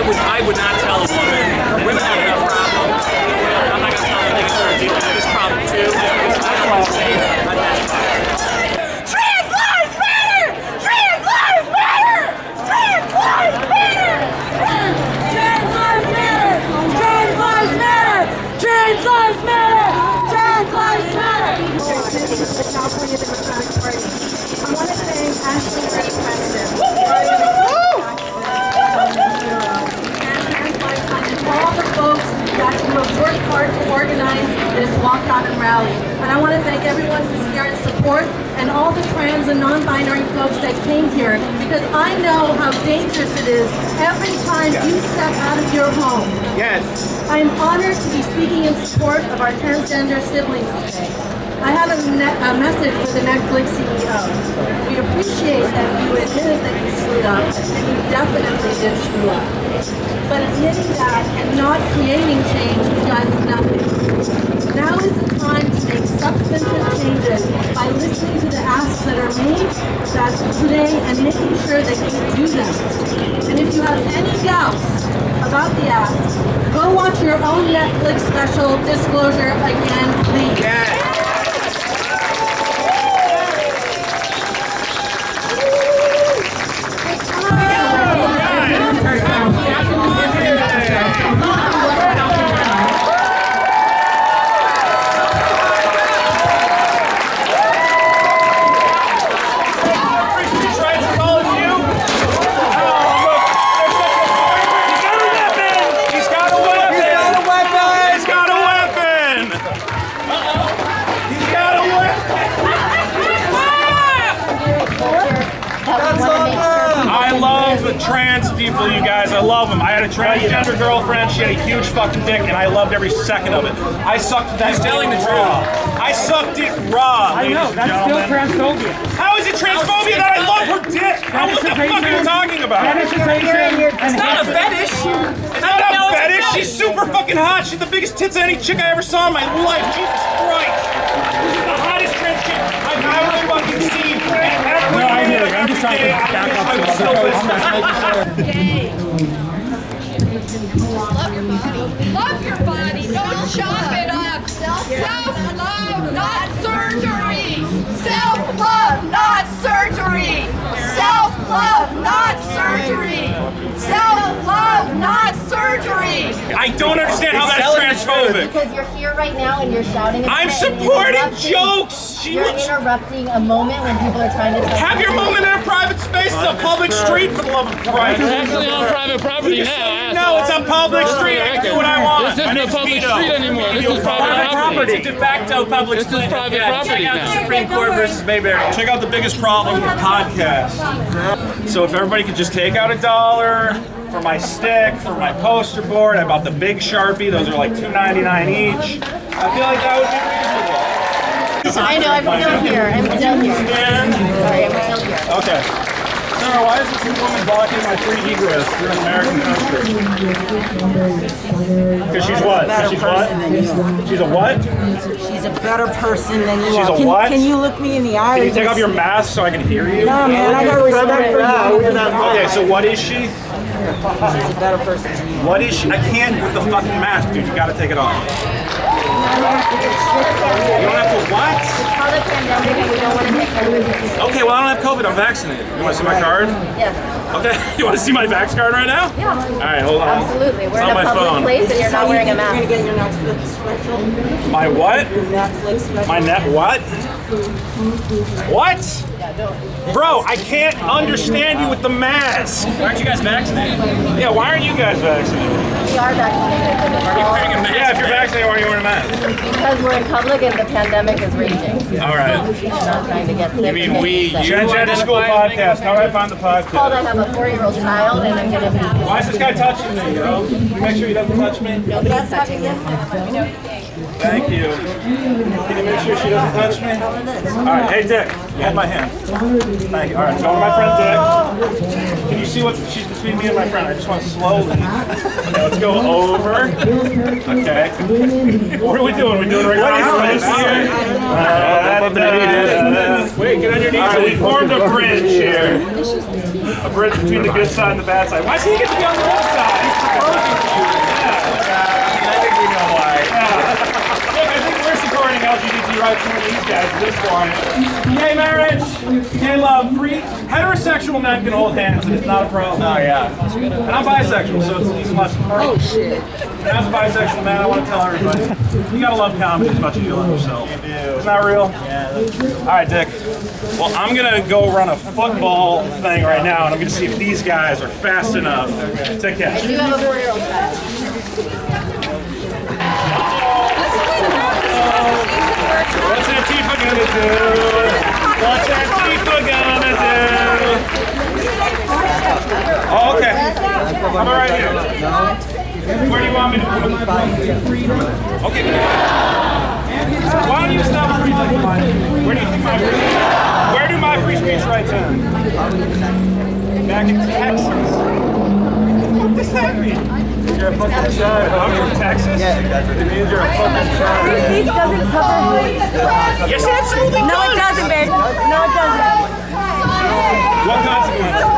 would not tell a woman. Women have enough problems. I'm not gonna tell them they can start dealing with this problem too. It's not safe. Trans lives matter! Trans lives matter! Trans lives matter! Trans lives matter! Trans lives matter! Trans lives matter! Trans lives matter! The California Democratic Party. I want to thank Ashley for the president. All the folks that have worked hard to organize this walkout and rally. And I want to thank everyone who's here to support and all the trans and non-binary folks that came here, because I know how dangerous it is every time you step out of your home. Yes. I am honored to be speaking in support of our transgender siblings today. I have a message for the Netflix CEO. We appreciate that you admitted that you screwed up, and you definitely did screw up. But admitting that and not creating change does nothing. Now is the time to make substantive changes by listening to the asks that are made today and making sure that you do them. And if you have any doubts about the asks, go watch your own Netflix special, Disclosure, again, please. Yes. Trans people, you guys, I love them. I had a transgender girlfriend, she had a huge fucking dick, and I loved every second of it. I sucked that He's telling the raw. I sucked it raw, I know, that's still transphobia. How is it transphobia that I love her dick? What the fuck are you talking about? It's not a fetish. It's not a fetish, she's super fucking hot. She's the biggest tits of any chick I ever saw in my life. Jesus Christ. This is the hottest trans chick I've ever fucking seen. No, I hear you. I'm just trying to back up to Love your body. Love your body. Don't chop it up. Self-love, not surgery. Self-love, not surgery. Self-love, not surgery. Self-love, not surgery. I don't understand how that's transphobic. Because you're here right now and you're shouting. I'm supporting jokes. You're interrupting a moment when people are trying to have your moment in a private space. It's a public street, for the love of Christ. It's actually on private property now. No, it's a public street. I can do what I want. This isn't a public street anymore. This is private property. It's a de facto public street. This is private property now. Check out the Supreme Court versus Mayberry. Check out the biggest problem with podcasts. So if everybody could just take out $1 for my stick, for my poster board, I bought the big Sharpie. Those are like $2.99 each. I feel like that would be reasonable. I know, I'm still here. I'm still here. Sorry, I'm still here. Okay. Sarah, why is this woman blocking my free egress through an American country? Because she's what? She's what? She's a what? She's a better person than you are. She's a what? Can you look me in the eye? Can you take off your mask so I can hear you? No, man, I got respect for you. Okay, so what is she? She's a better person than you. What is she? I can't with the fucking mask, dude. You gotta take it off. You don't have to what? Okay, well I don't have COVID. I'm vaccinated. You want to see my card? Yes. Okay. You want to see my vax card right now? Yeah. All right, hold on. Absolutely. We're it's in on a my public phone. place and you're not wearing a mask. You're gonna get your Netflix special. My what? Your Netflix special. My net what? What? Bro, I can't understand you with the mask. Why aren't you guys vaccinated? Yeah, why aren't you guys vaccinated? We are vaccinated. Are you wearing a mask? Yeah, if you're vaccinated, why are you wearing a mask? Because we're in public and the pandemic is raging. All right. We're not trying to get sick. You mean we? Transgender School Podcast. How do I find the podcast? Called I have a 4-year-old child and I'm going to be... Why is this guy touching me, yo? Can you make sure he doesn't touch me? Nobody's touching this. Thank you. Can you make sure she doesn't touch me? All right, hey Dick, hold my hand. Thank you. All right, go to my friend Dick. Can you see what she's between me and my friend? I just want to slowly. Okay, let's go over. Okay. What are we doing? We're doing regular place here. Wait, get on your knees. All right, we formed a bridge here. a bridge between the good side and the bad side. Why does he get to be on the good side? I think we know why. Look, I think we're supporting LGBT rights more than these guys at this point. Gay marriage, gay love, free heterosexual men can hold hands and it's not a problem. Oh yeah. And I'm bisexual, so it's even less. Oh shit. And as a bisexual man, I want to tell everybody, you gotta love comedy as much as you love yourself. You do. Isn't that real? Yeah, that's true. All right, Dick. Well, I'm gonna go run a football thing right now, and I'm gonna see if these guys are fast enough to catch. You have a 4-year-old child. What's Antifa gonna do? What's Antifa gonna do? Oh, okay. How about right here? Where do you want me to put them? Okay. Why don't you stop reading mine? Where do you think where do my free speech rights end? Back in Texas. What does that mean? You're a fucking child. I'm from Texas? Yeah, that's what it means. You're a fucking child. Free speech doesn't cover hate. Yes, it absolutely No, does. it doesn't, babe. No, it doesn't. What consequences?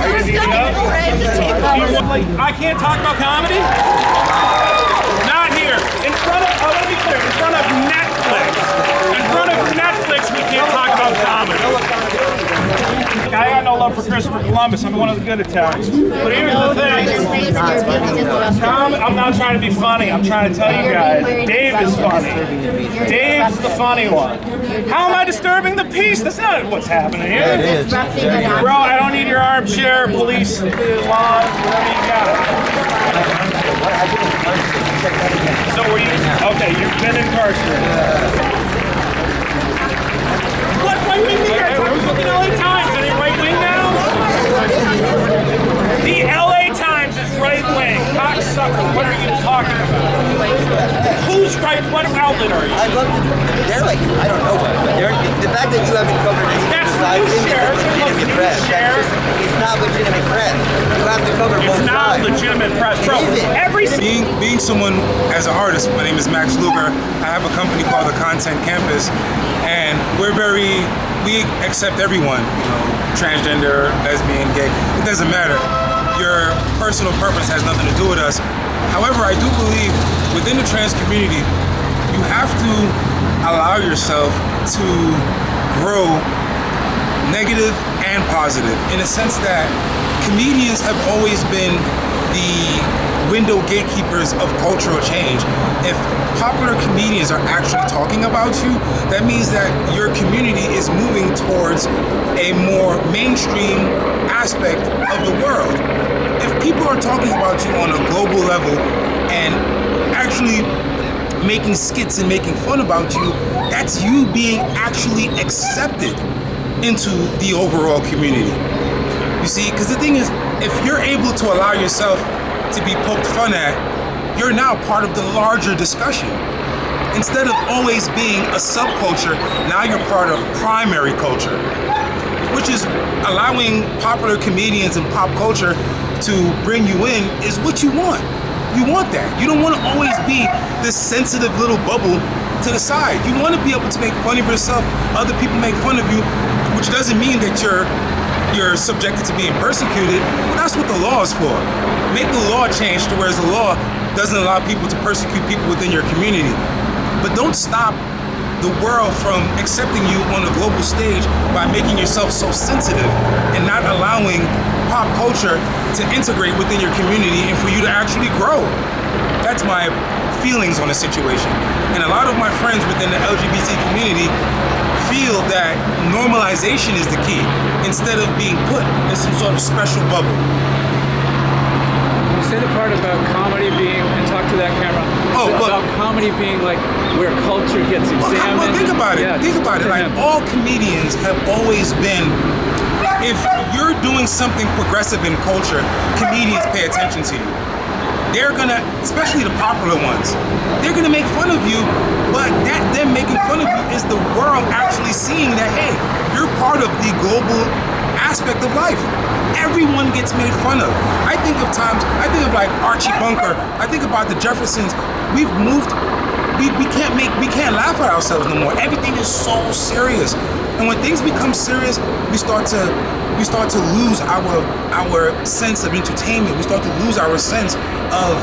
Are you gonna beat me up? I can't talk about comedy? Not here. In front of, let me be clear, in front of Netflix. In front of Netflix, we can't talk about comedy. I got no love for Christopher Columbus. I'm one of the good Italians. But here's the thing. I'm not trying to be funny. I'm trying to tell you guys, Dave is funny. Dave's the funny one. How am I disturbing the peace? That's not what's happening here. It is. Bro, I don't need your armchair, police, laws, whatever you got. So were you, okay, you've been incarcerated. What right wing media? Are we fucking LA Times? Are they right wing now? The LA Times is right wing. Cocksucker, what are you talking about? Who's right? What outlet are you? I'd love to. They're like, I don't know what, but the fact that you haven't covered any That's sides news isn't share. legitimate press. It's not legitimate press. You have to cover both It's not sides. legitimate press, bro. It isn't. Every Being someone as an artist, my name is Max Luger. I have a company called The Content Campus, and we accept everyone, you know, transgender, lesbian, gay. It doesn't matter. Your personal purpose has nothing to do with us. However, I do believe within the trans community, you have to allow yourself to grow negative and positive, in a sense that comedians have always been the window gatekeepers of cultural change. If popular comedians are actually talking about you, that means that your community is moving towards a more mainstream aspect of the world. If people are talking about you on a global level and actually making skits and making fun about you, that's you being actually accepted into the overall community. You see, because the thing is, if you're able to allow yourself to be poked fun at, you're now part of the larger discussion. Instead of always being a subculture, now you're part of primary culture, which is allowing popular comedians and pop culture to bring you in is what you want. You want that. You don't want to always be this sensitive little bubble to the side. You want to be able to make fun of yourself, other people make fun of you, which doesn't mean that you're subjected to being persecuted. Well, that's what the law is for. Make the law change to whereas the law doesn't allow people to persecute people within your community. But don't stop the world from accepting you on a global stage by making yourself so sensitive and not allowing pop culture to integrate within your community and for you to actually grow. That's my feelings on the situation. And a lot of my friends within the LGBT community feel that normalization is the key instead of being put in some sort of special bubble. You say the part about comedy being, and talk to that camera, about comedy being like where culture gets examined. Well, think about it. Yeah, think about it. Like all comedians have always been, if you're doing something progressive in culture, comedians pay attention to you. They're gonna, especially the popular ones, they're gonna make fun of you, but that them making fun of you is the world actually seeing that, hey, you're part of the global aspect of life. Everyone gets made fun of. I think of like Archie Bunker, I think about the Jeffersons. We've moved we can't laugh at ourselves no more. Everything is so serious, and when things become serious, we start to lose our sense of entertainment. We start to lose our sense of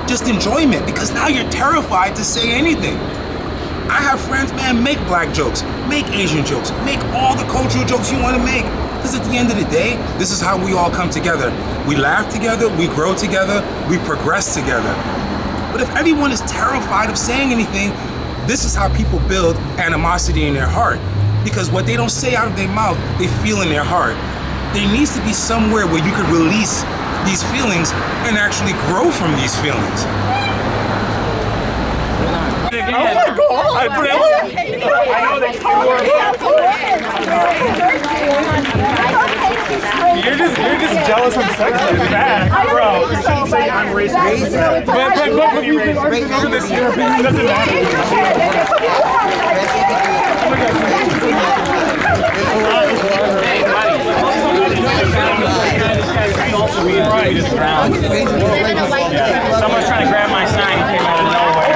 just enjoyment, because now you're terrified to say anything. I have friends, man, make black jokes, make Asian jokes, make all the cultural jokes you want to make. Because at the end of the day, this is how we all come together. We laugh together, we grow together, we progress together. But if everyone is terrified of saying anything, this is how people build animosity in their heart. Because what they don't say out of their mouth, they feel in their heart. There needs to be somewhere where you can release these feelings and actually grow from these feelings. Oh my God, really? I know that you're just jealous I'm sexy. It's bad, bro. You shouldn't say I'm racist. But you racist. It doesn't Someone's trying to grab my sign and came out of nowhere.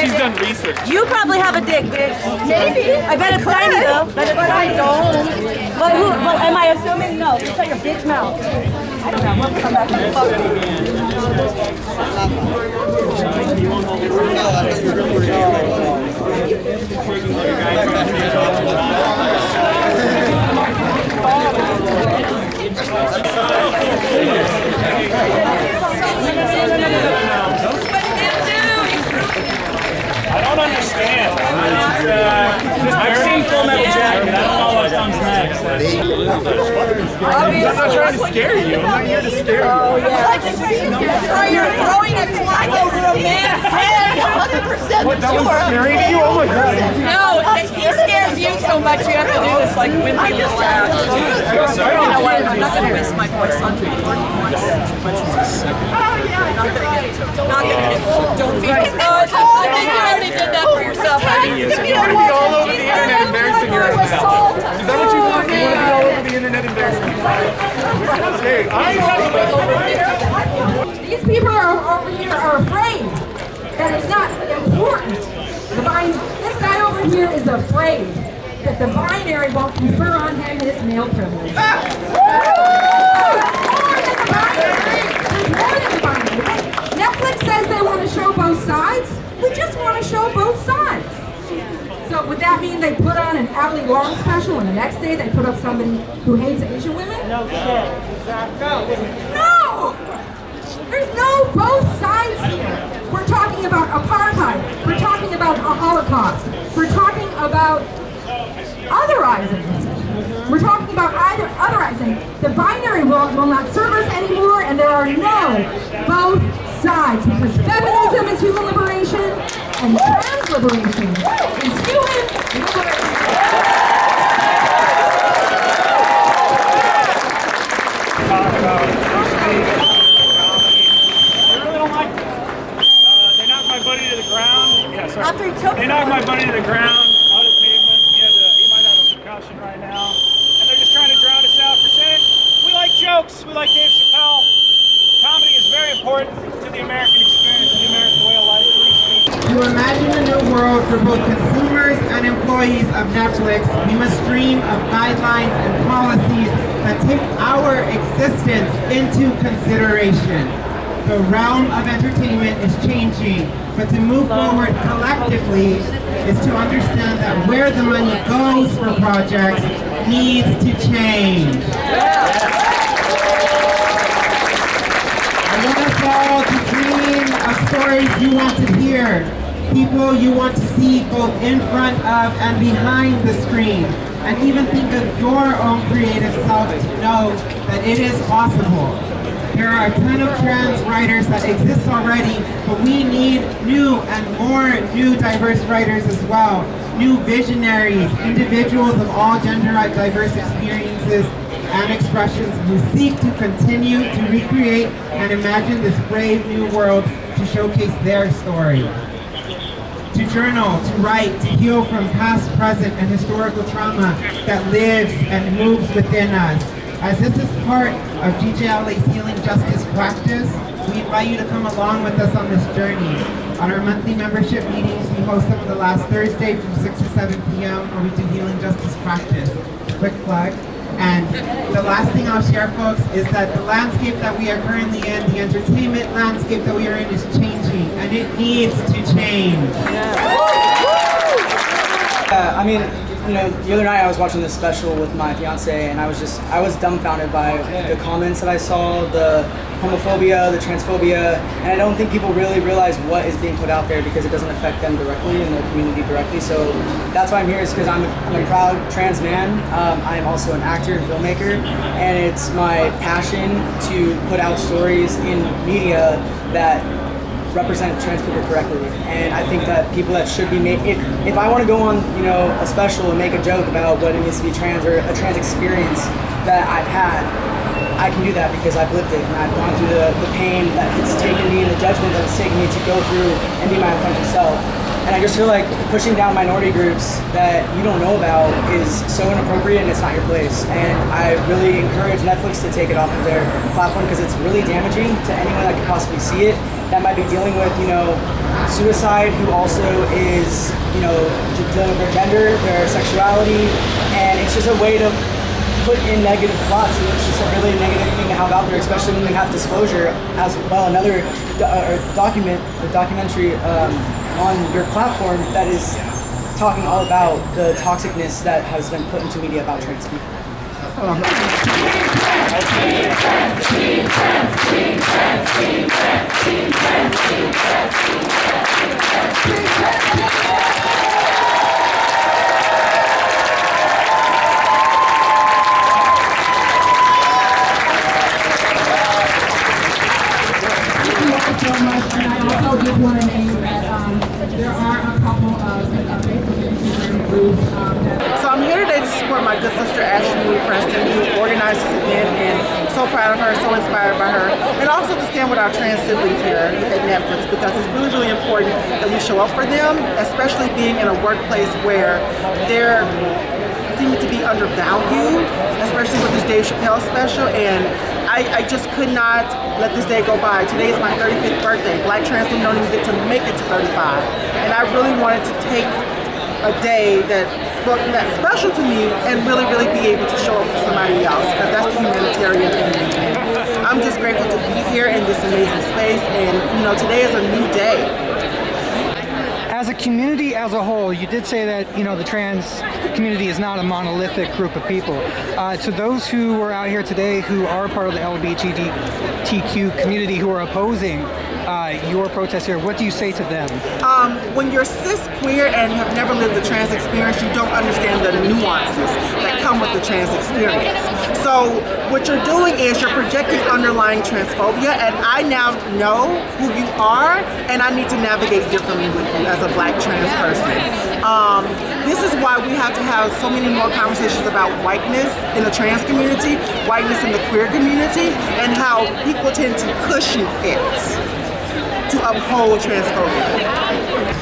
She's done research. You probably have a dick, bitch. Maybe. I bet it's tiny though. But I don't. Well, am I assuming? No. Shut your bitch mouth. I don't know. We'll come back and fuck I don't understand. I've seen Full Metal Jacket. I don't know what comes next. I'm not trying to scare you. I'm not here to scare you. Oh, yeah. You're throwing a clock over a man's head. 100% What, that was scary to you? Oh my God. No, he scares you so much you have to do this like when people laugh. You know what? I'm not going to miss my voice on too much. Oh, yeah. Not going to get it. Don't be. I think you already did that for yourself. You want to be all over the internet embarrassing yourself. Is that what you want? You want to be all over the internet embarrassing yourself? Hey, I ain't talking about These people over here are afraid that it's not important. This guy over here is afraid that the binary won't confer on him his male privilege. There's more than the binary. Netflix says they want to show both sides. We just want to show both sides. So would that mean they put on an Ali Long special and the next day they put up somebody who hates Asian women? No shit. No! There's no both sides here. We're talking about apartheid. We're talking about a Holocaust. We're talking about otherizing. We're talking about otherizing. The binary will not serve us anymore, and there are no both sides, because feminism is human liberation and trans liberation is human liberation. talk about I really don't like this. They knocked my buddy to the ground. Yeah, sorry. After he choked They knocked my buddy to the ground on the pavement. He might have a concussion right now. And they're just trying to drown us out for saying, we like jokes, we like Dave Chappelle. Comedy is very important to the American experience, to the American way of life. To imagine a new world for both consumers and employees of Netflix, we must dream of guidelines and policies that take our existence into consideration. The realm of entertainment is changing, but to move forward collectively is to understand that where the money goes for projects needs to change. I want us all to dream of stories you want to hear, people you want to see both in front of and behind the screen, and even think of your own creative self to know that it is possible. There are a ton of trans writers that exist already, but we need new and more new diverse writers as well. New visionaries, individuals of all gender diverse experiences and expressions who seek to continue to recreate and imagine this brave new world to showcase their story. To to journal, to write, to heal from past, present, and historical trauma that lives and moves within us. As this is part of DJLA's Healing Justice practice, we invite you to come along with us on this journey. On our monthly membership meetings, we host them on the last Thursday from 6 to 7 p.m. where we do Healing Justice practice. Quick plug. And the last thing I'll share, folks, is that the landscape that we are currently in, the entertainment landscape that we are in, is changing, and it needs to change. I mean, you know, the other night I was watching this special with my fiance, and I was dumbfounded by the comments that I saw, the homophobia, the transphobia, and I don't think people really realize what is being put out there because it doesn't affect them directly and their community directly. So that's why I'm here, is because I'm a proud trans man. I'm also an actor and filmmaker, and it's my passion to put out stories in media that represent trans people correctly. And I think that people that should be made, if I want to go on, you know, a special and make a joke about what it means to be trans or a trans experience that I've had, I can do that because I've lived it and I've gone through the pain that it's taken me and the judgment that it's taken me to go through and be my authentic self. And I just feel like pushing down minority groups that you don't know about is so inappropriate and it's not your place. And I really encourage Netflix to take it off of their platform because it's really damaging to anyone that could possibly see it, that might be dealing with, you know, suicide, who also is, you know, dealing with their gender, their sexuality, and it's just a way to put in negative thoughts, and it's just a really negative thing to have out there, especially when they have disclosure as well. Another documentary on your platform that is talking all about the toxicness that has been put into media about trans people. Want to name that there are a couple of groups. So I'm here today to support my good sister Ashley Preston, who organized this event, and I'm so proud of her, so inspired by her, and also to stand with our trans siblings here at Netflix, because it's really, really important that we show up for them, especially being in a workplace where they're seem to be undervalued, especially with this Dave Chappelle Special, and I just could not let this day go by. Today is my 35th birthday. Black trans women don't even get to make it to 35. And I really wanted to take a day that's special to me and really, really be able to show up for somebody else, because that's the humanitarian thing. And I'm just grateful to be here in this amazing space, and you know, today is a new day. As a community as a whole, you did say that, you know, the trans community is not a monolithic group of people. To those who were out here today who are part of the LGBTQ community who are opposing your protest here, what do you say to them? When you're cis queer and have never lived the trans experience, you don't understand the nuances that come with the trans experience. So what you're doing is you're projecting underlying transphobia, and I now know who you are, and I need to navigate differently with you as a Black trans person. This is why we have to have so many more conversations about whiteness in the trans community, whiteness in the queer community, and how people tend to cushion it to uphold transphobia.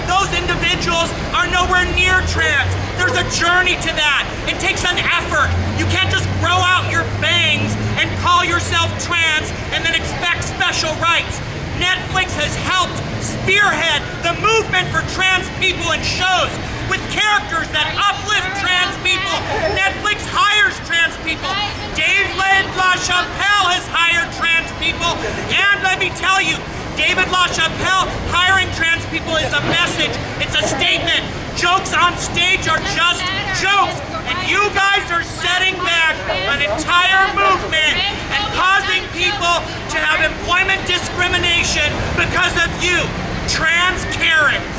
Those individuals are nowhere near trans. There's a journey to that. It takes an effort. You can't just grow out your bangs and call yourself trans and then expect special rights. Netflix has helped spearhead the movement for trans people in shows with characters that uplift trans people. Netflix hires trans people. Dave Chappelle has hired trans people. And let me tell you, David LaChapelle hiring trans people is a message. It's a statement. Jokes on stage are just jokes. And you guys are setting back an entire movement and causing people to have employment discrimination because of you. Trans Karens.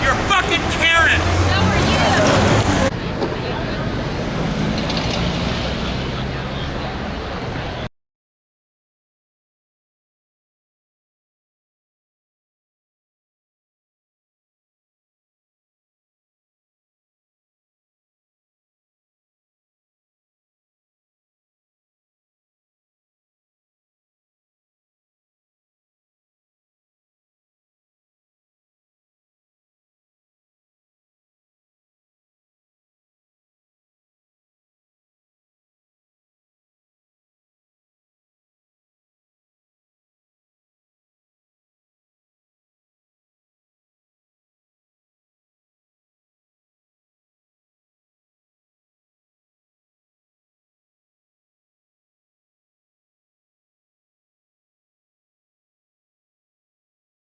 You're fucking Karen. So are you.